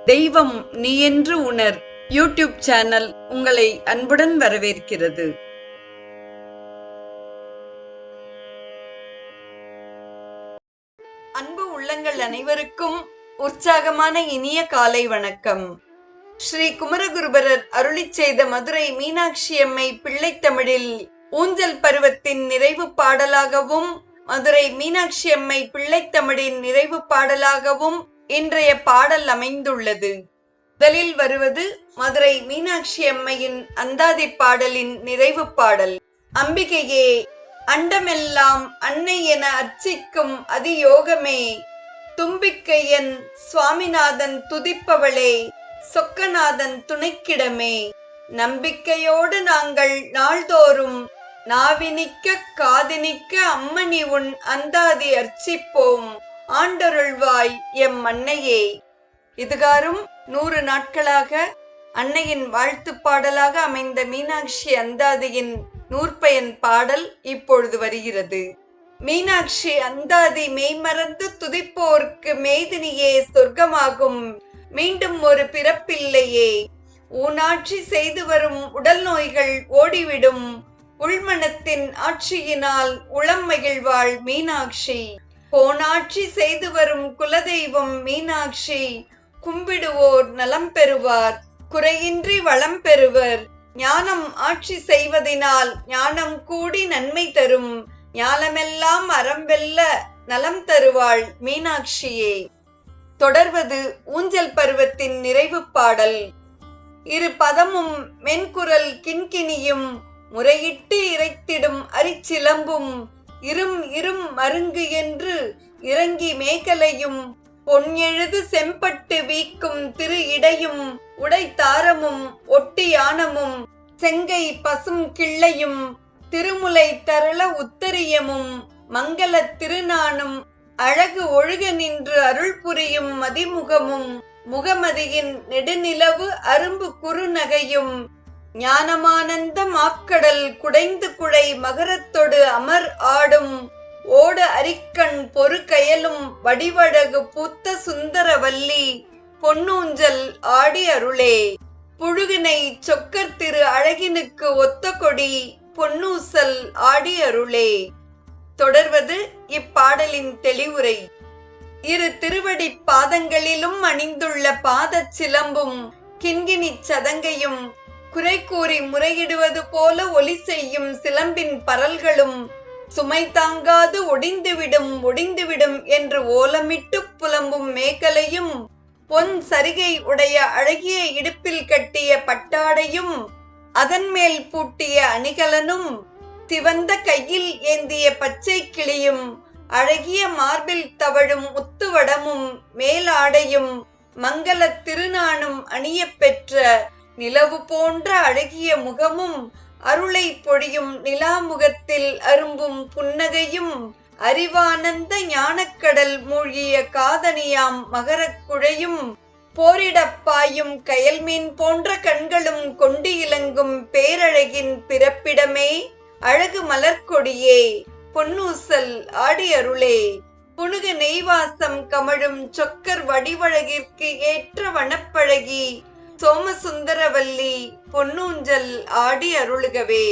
தெய்வம் நீ என்று உணர் யூடியூப் சேனல் உங்களை அன்புடன் வரவேற்கிறது. அன்பு உள்ளங்கள் அனைவருக்கும் உற்சாகமான இனிய காலை வணக்கம். ஸ்ரீ குமரகுருபரர் அருளிச் செய்த மதுரை மீனாட்சி அம்மை பிள்ளைத்தமிழில் ஊஞ்சல் பருவத்தின் நிறைவு பாடலாகவும் மதுரை மீனாட்சி அம்மை பிள்ளைத்தமிழின் நிறைவு பாடலாகவும் இன்றைய பாடல் அமைந்துள்ளது. முதலில் வருவது மதுரை மீனாட்சி அம்மையின் அந்தாதி பாடலின் நிறைவு பாடல். அம்பிகையே, அண்டமெல்லாம் அன்னை என அர்ச்சிக்கும் அதியோகமே, தும்பிக்கையன் சுவாமிநாதன் துதிப்பவளே, சொக்கநாதன் துணைக்கிடமே, நம்பிக்கையோடு நாங்கள் நாள்தோறும் நாவினிக்க காதினிக்க அம்மணி உன் அந்தாதி அர்ச்சிப்போம், ஆண்டருள்வாய் எம் அன்னையே. இதுகாரும் 100 நாட்களாக அன்னையின் வாழ்த்து பாடலாக அமைந்த மீனாட்சி அந்தாதியின் நூற்பயன் பாடல் இப்பொழுது வருகிறது. மீனாட்சி அந்தாதி மெய்மறந்து துதிப்போர்க்கு மேதினியே சொர்க்கமாகும், மீண்டும் ஒரு பிறப்பில்லையே, ஊனாட்சி செய்து வரும் உடல் நோய்கள் ஓடிவிடும், உள்மனத்தின் ஆட்சியினால் உளம் மகிழ்வாள் மீனாட்சி, போனாட்சி செய்து வரும் குலதெய்வம் மீனாட்சி, கும்பிடுவோர் நலம் பெறுவார், குறையின்றி வளம் பெறுவர், ஞானம் ஆட்சி செய்வதினால் ஞானம் கூடி நன்மை தரும், ஞானமெல்லாம் அறம் வெல்ல நலம் தருவாள் மீனாட்சியே. தொடர்வது ஊஞ்சல் பருவத்தின் நிறைவு பாடல். இரு பதமும் மென்குரல் கிண்கிணியும் முறையிட்டு இறைத்திடும் அரிச்சிலம்பும், இரும் மருங்கு என்று இறங்கி மேகலையும், பொன் எழுது செம்பட்டு வீக்கும் திரு இடையும், உடைத்தாரமும் ஒட்டியானமும், செங்கை பசும் கிள்ளையும், திருமுலை தரள உத்தரியமும், மங்கள திருநானும், அழகு ஒழுக நின்று அருள் புரியும் மதிமுகமும், முகமதியின் நெடுநிலவு அரும்பு குறுநகையும், ஞானமானந்த மாக்கடல் குடைந்து குழை மகரத்தொடு அமர் ஆடும், ஓடு அரிக்கண் பொறுகயலும் வடிவழகு பூத்த சுந்தரவல்லி, பொன்னூஞ்சல் ஆடி அருளே, புழுகினை சொக்கர் திரு அழகினுக்கு ஒத்த கொடி, பொன்னூசல் ஆடி அருளே. தொடர்வது இப்பாடலின் தெளிவுரை. இரு திருவடி பாதங்களிலும் அணிந்துள்ள பாதச் சிலம்பும் கிண்கிணி சதங்கையும், குறை கூறி முறையிடுவது போல ஒலி செய்யும் சிலம்பின் பரல்களும், சுமை தாங்காது ஒடிந்துவிடும் என்று ஓலமிட்டு புலம்பும் மேகலையும், பொன் சரிகை உடைய அழகிய இடுப்பில் கட்டிய பட்டாடையும், அதன் மேல் பூட்டிய அணிகலனும், சிவந்த கையில் ஏந்திய பச்சை கிளியும், அழகிய மார்பில் தவழும் முத்துவடமும் மேலாடையும், மங்கள திருநானும் அணிய பெற்ற நிலவு போன்ற அழகிய முகமும், அருளை பொழியும் நிலாமுகத்தில் அரும்பும் புன்னகையும், அறிவானந்த ஞானக்கடல் மூழ்கிய காதணியாம் மகரக் குழையும், போரிடப்பாயும் கயல்மீன் போன்ற கண்களும் கொண்டு இலங்கும் பேரழகின் பிறப்பிடமே, அழகு மலர்கொடியே, பொன்னூசல் ஆடி அருளே, புனுகு நெய்வாசம் கமழும் சொக்கர் வடிவழகிற்கு ஏற்ற வனப்பழகி, சோமசுந்தரவல்லி, பொன்னூஞ்சல் ஆடி அருளுகவே.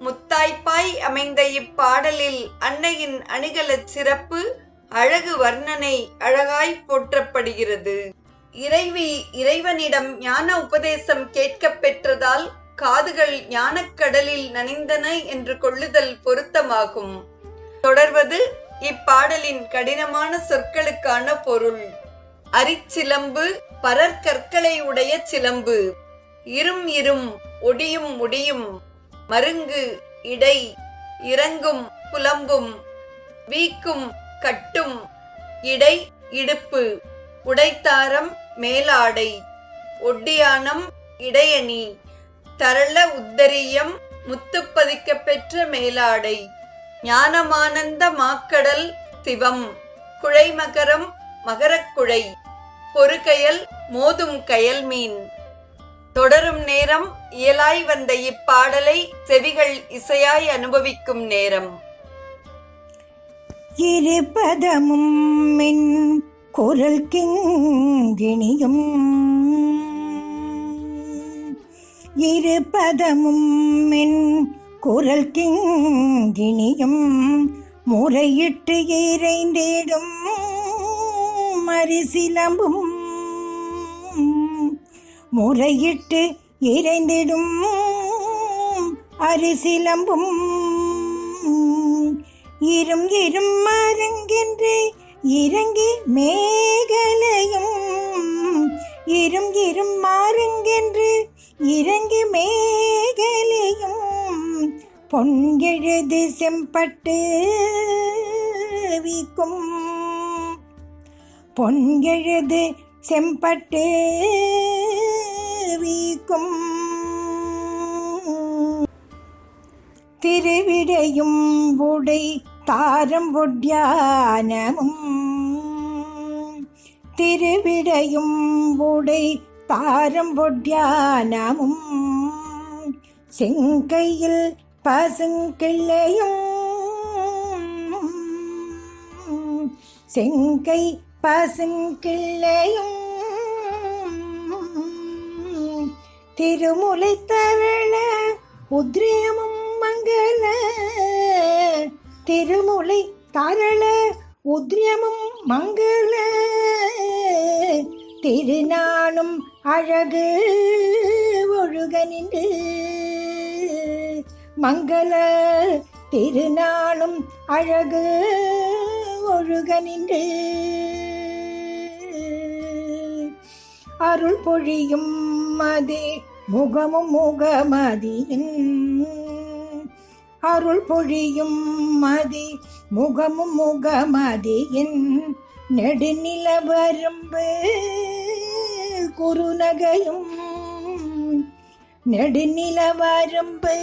முத்தாய்ப்பாய் அமைந்த இப்பாடலில் அன்னையின் அணிகலச் சிறப்பு, அழகு வர்ணனை அழகாய் போற்றப்படுகிறது. இறைவி இறைவனிடம் ஞான உபதேசம் கேட்கப் பெற்றதால் காதுகள் ஞானக்கடலில் நனைந்தன என்று கொள்ளுதல் பொருத்தமாகும். தொடர்வது இப்பாடலின் கடினமான சொற்களுக்கான பொருள். அரிச்சிலம்பு, பரற்கற்களை உடைய சிலம்பு. இரும் ஒடியும் முடியும். மருங்கு இடை, இறங்கும் புலம்பும். வீக்கும் கட்டும். இடை இடுப்பு. உடைத்தாரம் மேலாடை. ஒட்டியானம் இடையணி. தரள உத்தரியம் முத்துப்பதிக்க பெற்ற மேலாடை. ஞானமானந்த மாக்கடல் சிவம். குழைமகரம் மகரக்குழை. பொறுகயல் மோதும் கயல்மீன். தொடரும் நேரம் இயலாய் வந்த இப்பாடலை செவிகள் இசையாய் அனுபவிக்கும் நேரம். இருபதமும் மின் குரல் கிங்கிணியும் இருபதமும் என் குரல் கிங்கிணியும் முறையிட்டு இறைந்திடும் அரிசிலம்பும் முறையிட்டு இறைந்திடும் அரிசிலம்பும் இரும் இரும் மருங்கென்று இறங்கி மேகலையும் இரும் இரும் மருங்கென்று இறங்கி மேகலையும் பொன்கெழுது செம்பட்டு வீக்கும் பொன்கெழுது செம்பட்டு வீக்கும் திருவிடையும் உடை தாரம் ஒட்யானமும் திருவிடையும் உடை தாரம் ஒட்யானமும் செங்கையில் பசுங்கிள்ளையும் செங்கை பசுங்கிள்ளையும் திருமுலை தவள உத்ரியமும் மங்கள திருமுலை தரள உத்ரியமும் மங்கள திருநானும் அழகு ஒழுக நின்று மங்கள திருநானும் அழகு ஒழுக நின்று அருள் பொழியும் மதி முகமும் முகமதியின் அருள் பொழியும் மதி முகமும் முகமதியின் நெடுநில வரும்பு குறுநகையும் நெடுநில வரும்பு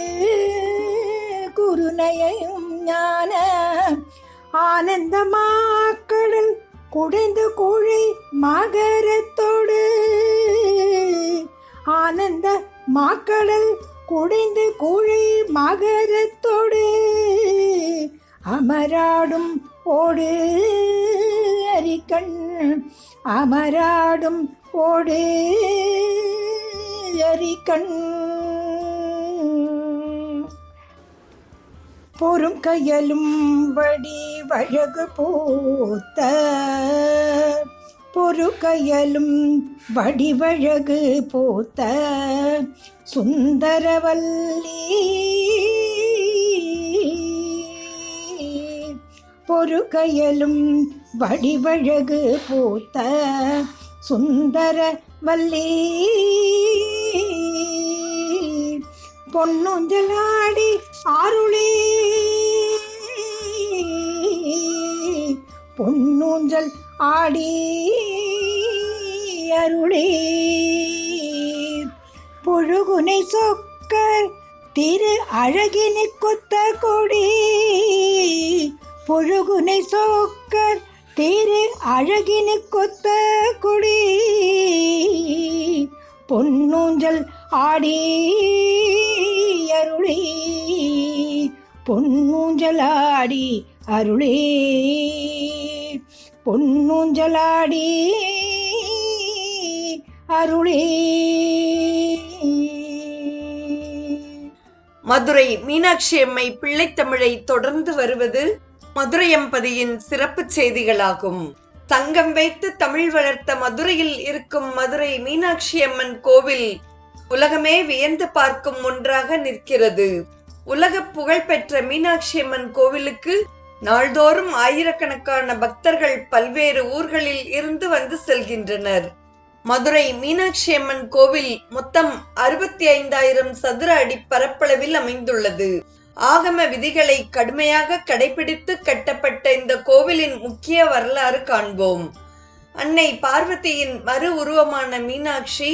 குறுநகையும் ஞான ஆனந்தமாக்கடல் குடைந்து குழி மகரத்தோடு ஆனந்த மாக்கடல் குடைந்து குழி மகரத்தோடு அமராடும் ஓடு அரிக்கண் அமராடும் ஓடு அரிக்கண் பொறும் கையலும் வடி வழகு பூத்த பொறு கையலும் வடிவழகு பூத்த சுந்தரவல்லி பொறு கையலும் வடிவழகு பூத்த சுந்தரவல்லி பொன்னூஞ்சலாடி ஆருளே பொன்னூஞ்சல் ஆடி அருளே புழுகுனை சொக்கர் திரு அழகினை கொத்த கொடி புழுகுனை சொக்கர் திரு அழகினை கொத்த கொடி பொன்னூஞ்சல் ஆடி அருளே பொன்னூஞ்சலாடி அருளே பொன்னூஞ்சலாடி அருளே. மதுரை மீனாட்சி அம்மை பிள்ளைத்தமிழை தொடர்ந்து வருவது மதுரையம்பதியின் சிறப்பு செய்திகளாகும். தங்கம் வைத்து தமிழ் வளர்த்த மதுரையில் இருக்கும் மதுரை மீனாட்சி அம்மன் கோவில் உலகமே வியந்து பார்க்கும் ஒன்றாக நிற்கிறது. உலக புகழ்பெற்ற மீனாட்சி அம்மன் கோவிலுக்கு நாள்தோறும் ஆயிரக்கணக்கான பக்தர்கள் பல்வேறு ஊர்களில் இருந்து வந்து செல்கின்றனர். மதுரை மீனாட்சி அம்மன் கோவில் மொத்தம் 65,000 சதுர அடி பரப்பளவில் அமைந்துள்ளது. ஆகம விதிகளை கடுமையாக கடைபிடித்து கட்டப்பட்ட இந்த கோவிலின் முக்கிய வரலாறு காண்போம். அன்னை பார்வதியின் மறு உருவமான மீனாட்சி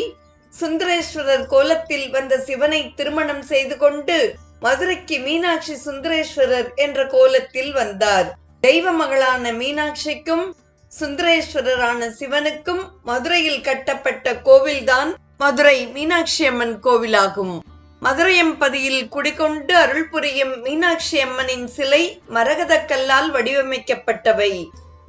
சுந்தரேஸ்வரர் கோலத்தில் வந்த சிவனை திருமணம் செய்து கொண்டு மதுரைக்கு மீனாட்சி சுந்தரேஸ்வரர் என்ற கோலத்தில் வந்தார். தெய்வ மகளான மீனாட்சிக்கும் சுந்தரேஸ்வரரான சிவனுக்கும் மதுரையில் கட்டப்பட்ட கோவில்தான் மதுரை மீனாட்சி அம்மன் கோவிலாகும். மதுரையம்பதியில் குடிகொண்டு அருள் புரியும் மீனாட்சி அம்மனின் சிலை மரகத கல்லால் வடிவமைக்கப்பட்டவை.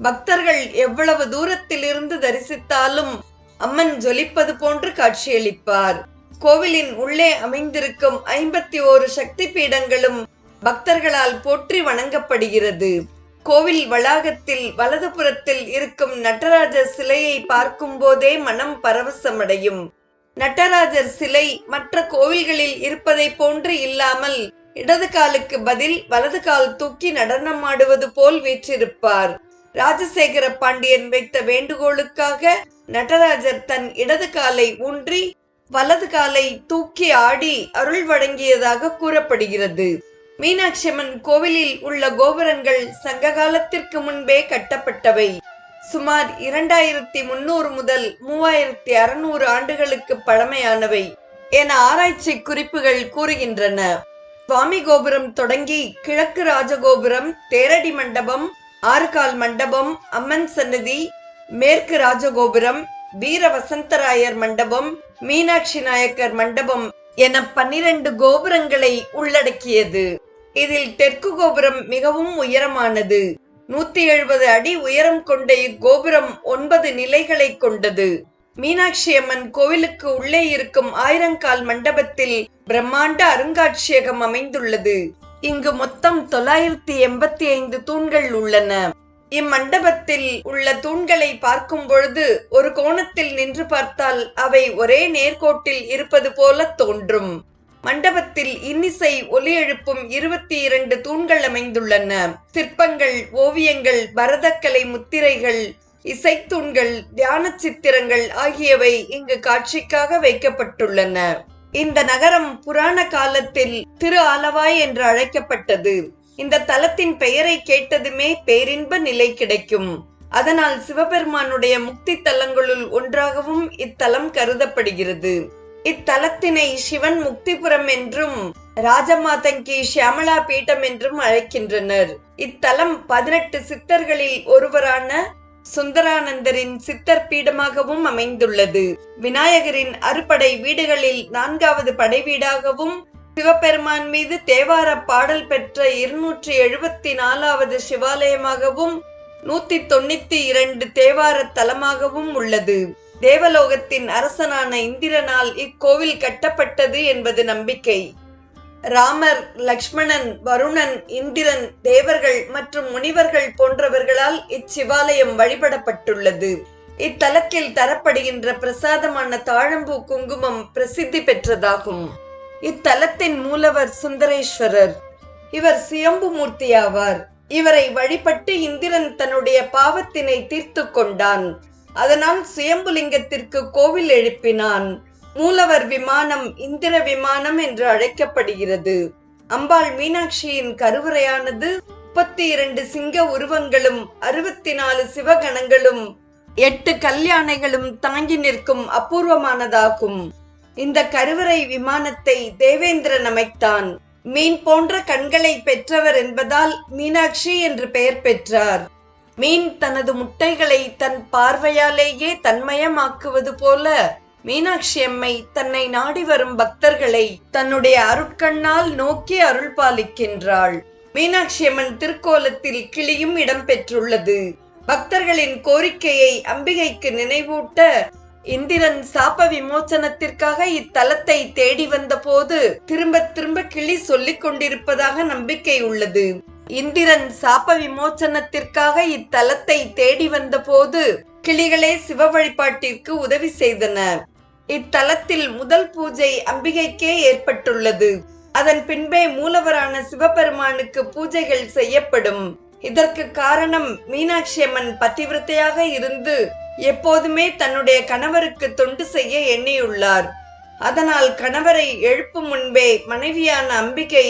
பக்தர்கள் எவ்வளவு தூரத்திலிருந்து தரிசித்தாலும் அம்மன் ஜொலிப்பது போன்று காட்சியளிப்பார். கோவிலின் உள்ளே அமைந்திருக்கும் 51 சக்தி பீடங்களும் பக்தர்களால் போற்றி வணங்கப்படுகிறது. கோவில் வளாகத்தில் வலதுபுறத்தில் இருக்கும் நடராஜர் சிலையை பார்க்கும் போதே மனம் பரவசமடையும். நடராஜர் சிலை மற்ற கோவில்களில் இருப்பதை போன்று இல்லாமல் இடது காலுக்கு பதில் வலது கால் தூக்கி நடனமாடுவது போல் வீற்றிருப்பார். ராஜசேகர பாண்டியன் வைத்த வேண்டுகோளுக்காக நடராஜர் தன் இடது காலை ஊன்றி வலது காலை தூக்கி ஆடி அருள் வழங்கியதாக கூறப்படுகிறது. மீனாட்சி அம்மன் கோவிலில் உள்ள கோபுரங்கள் சங்க காலத்திற்கு முன்பே கட்டப்பட்டவை. சுமார் 2300 முதல் 3600 ஆண்டுகளுக்கு பழமையானவை என ஆராய்ச்சி குறிப்புகள் கூறுகின்றன. சுவாமி கோபுரம் தொடங்கி கிழக்கு ராஜகோபுரம், தேரடி மண்டபம், 6 கால் மண்டபம், அம்மன் சன்னதி, மேற்கு ராஜகோபுரம், வீர வசந்தராயர் மண்டபம், மீனாட்சி நாயக்கர் மண்டபம் என 12 கோபுரங்களை உள்ளடக்கியது. இதில் தெற்கு கோபுரம் மிகவும் உயரமானது. 170 அடி உயரம் கொண்ட இக்கோபுரம் 9 நிலைகளை கொண்டது. மீனாட்சி அம்மன் கோவிலுக்கு உள்ளே இருக்கும் 1000 கால் மண்டபத்தில் பிரம்மாண்ட அருங்காட்சியகம் அமைந்துள்ளது. இங்கு மொத்தம் 985 தூண்கள் உள்ளன. இம்மண்டபத்தில் உள்ள தூண்களை பார்க்கும் பொழுது ஒரு கோணத்தில் நின்று பார்த்தால் அவை ஒரே நேர்கோட்டில் இருப்பது போல தோன்றும். மண்டபத்தில் இன்னிசை ஒலி எழுப்பும் 22 தூண்கள் அமைந்துள்ளன. சிற்பங்கள், ஓவியங்கள், பரதக்கலை முத்திரைகள், இசைத்தூண்கள், தியான சித்திரங்கள் ஆகியவை இங்கு காட்சிக்காக வைக்கப்பட்டுள்ளன. இந்த நகரம் புராண காலத்தில் திரு ஆலவாய் என்று அழைக்கப்பட்டது. இந்த தலத்தின் பெயரை கேட்டதுமே பேரின்ப நிலை கிடைக்கும். அதனால் சிவபெருமானுடைய முக்தி தலங்களுள் ஒன்றாகவும் இத்தலம் கருதப்படுகிறது. இத்தலத்தினை சிவன் முக்திபுரம் என்றும் ராஜமாதங்கி சியாமலா பீட்டம் என்றும் அழைக்கின்றனர். இத்தலம் 18 சித்தர்களில் ஒருவரான சுந்தரானந்தரின் சித்தர் பீடமாகவும் அமைந்துள்ளது. விநாயகரின் அறுபடை வீடுகளில் 4வது படை வீடாகவும், சிவபெருமான் மீது தேவார பாடல் பெற்ற 274வது சிவாலயமாகவும், 192 தேவார தலமாகவும் உள்ளது. தேவலோகத்தின் அரசனான இந்திரனால் இக்கோவில் கட்டப்பட்டது என்பது நம்பிக்கை. ராமர், லக்ஷ்மணன், வருணன், இந்திரன், தேவர்கள் மற்றும் முனிவர்கள் போன்றவர்களால் இச்சிவாலயம் வழிபடப்பட்டுள்ளது. இத்தலத்தில் தரப்படுகின்ற பிரசாதமான தாழம்பூ குங்குமம் பிரசித்தி பெற்றதாகும். இத்தலத்தின் மூலவர் சுந்தரேஸ்வரர். இவர் சுயம்பு மூர்த்தியாவார். இவரை வழிபட்டு இந்திரன் தன்னுடைய பாவத்தினை தீர்த்து கொண்டான். அதனால் சுயம்புலிங்கத்திற்கு கோவில் எழுப்பினான். மூலவர் விமானம் இந்திர விமானம் என்று அழைக்கப்படுகிறது. அம்பாள் மீனாட்சியின் கருவறையானது 32 சிங்க உருவங்களும் 64 சிவகணங்களும் 8 கல்யாணைகளும் தாங்கி நிற்கும் அபூர்வமானதாகும். இந்த கருவறை விமானத்தை தேவேந்திரன் அமைத்தான். மீன் போன்ற கண்களை பெற்றவர் என்பதால் மீனாட்சி என்று பெயர் பெற்றார். மீன் தனது முட்டைகளை தன் பார்வையாலேயே தன்மயமாக்குவது போல மீனாட்சி அம்மை தன்னை நாடி வரும் பக்தர்களை தன்னுடைய அருட்கண்ணால் நோக்கி அருள் பாலிக்கின்றாள். மீனாட்சி அம்மன் திருக்கோலத்தில் கிளியும் இடம்பெற்றுள்ளது. பக்தர்களின் கோரிக்கையை அம்பிகைக்கு நினைவூட்ட இந்திரன் சாப விமோசனத்திற்காக இத்தலத்தை தேடி வந்த போது திரும்ப திரும்ப கிளி சொல்லிக் கொண்டிருப்பதாக நம்பிக்கை உள்ளது. இந்திரன் சாப விமோசனத்திற்காக இத்தலத்தை தேடி வந்த போது கிளிகளே சிவ வழிபாட்டிற்கு உதவி செய்தன. இத்தலத்தில் முதல் பூஜை அம்பிகைக்கே ஏற்பட்டுள்ளது. அதன் பின்பே மூலவரான சிவபெருமானுக்கு பூஜைகள் செய்யப்படும். இதற்கு காரணம் மீனாட்சி அம்மன் பதிவிரதையாக இருந்து எப்போதுமே தன்னுடைய கணவருக்கு தொண்டு செய்ய எண்ணியுள்ளார். அதனால் கணவரை எழுப்பும் முன்பே மனைவியான அம்பிகை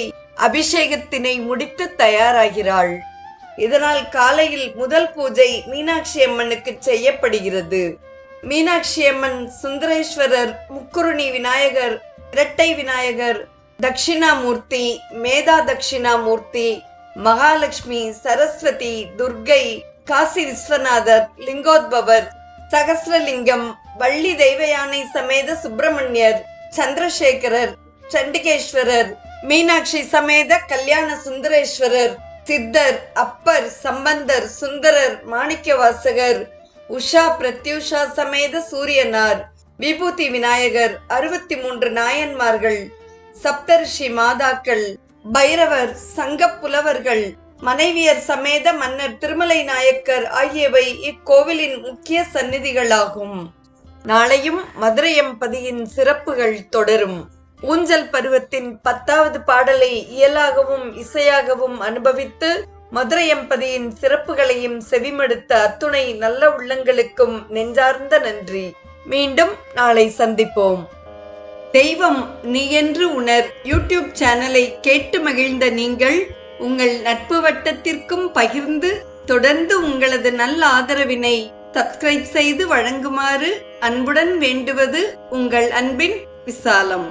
அபிஷேகத்தினை முடித்து தயாராகிறாள். இதனால் காலையில் முதல் பூஜை மீனாட்சி அம்மனுக்கு செய்யப்படுகிறது. மீனாட்சி அம்மன், சுந்தரேஸ்வரர், முக்குருணி விநாயகர், இரட்டை விநாயகர், தட்சிணாமூர்த்தி, மேதா தட்சிணாமூர்த்தி, மகாலட்சுமி, சரஸ்வதி, துர்கை, காசி விஸ்வநாதர், லிங்கோத்பவர், சகஸ்ரலிங்கம், வள்ளி தெய்வ யானை சமேத சுப்பிரமணியர், சந்திரசேகரர், சண்டிகேஸ்வரர், மீனாட்சி சமேத கல்யாண சுந்தரேஸ்வரர், சித்தர், அப்பர், சம்பந்தர், சுந்தரர், மாணிக்கவாசகர், உஷா பிரத்யூஷா சமேத சூரியனார், விபூதி விநாயகர், 63 நாயன்மார்கள், சப்தர்ஷி மாதாக்கள், பைரவர், சங்கப் புலவர்கள், மனைவியர் சமேத மன்னர் திருமலை நாயக்கர் ஆகியவை இக்கோவிலின் முக்கிய சந்நிதிகளாகும். நாளையும் மதுரையம்பதியின் சிறப்புகள் தொடரும். ஊஞ்சல் பருவத்தின் 10வது பாடலை இயலாகவும் இசையாகவும் அனுபவித்து மதுரையம்பதியின் சிறப்புகளையும் செவிமடுத்த அத்துணை நல்ல உள்ளங்களுக்கும் நெஞ்சார்ந்த நன்றி. மீண்டும் நாளை சந்திப்போம். தெய்வம் நீ என்று உணர் யூடியூப் சேனலை கேட்டு மகிழ்ந்த நீங்கள் உங்கள் நட்பு வட்டத்திற்கும் பகிர்ந்து தொடர்ந்து உங்களது நல்ல ஆதரவினை சப்ஸ்கிரைப் செய்து வழங்குமாறு அன்புடன் வேண்டுவது உங்கள் அன்பின் விசாலம்.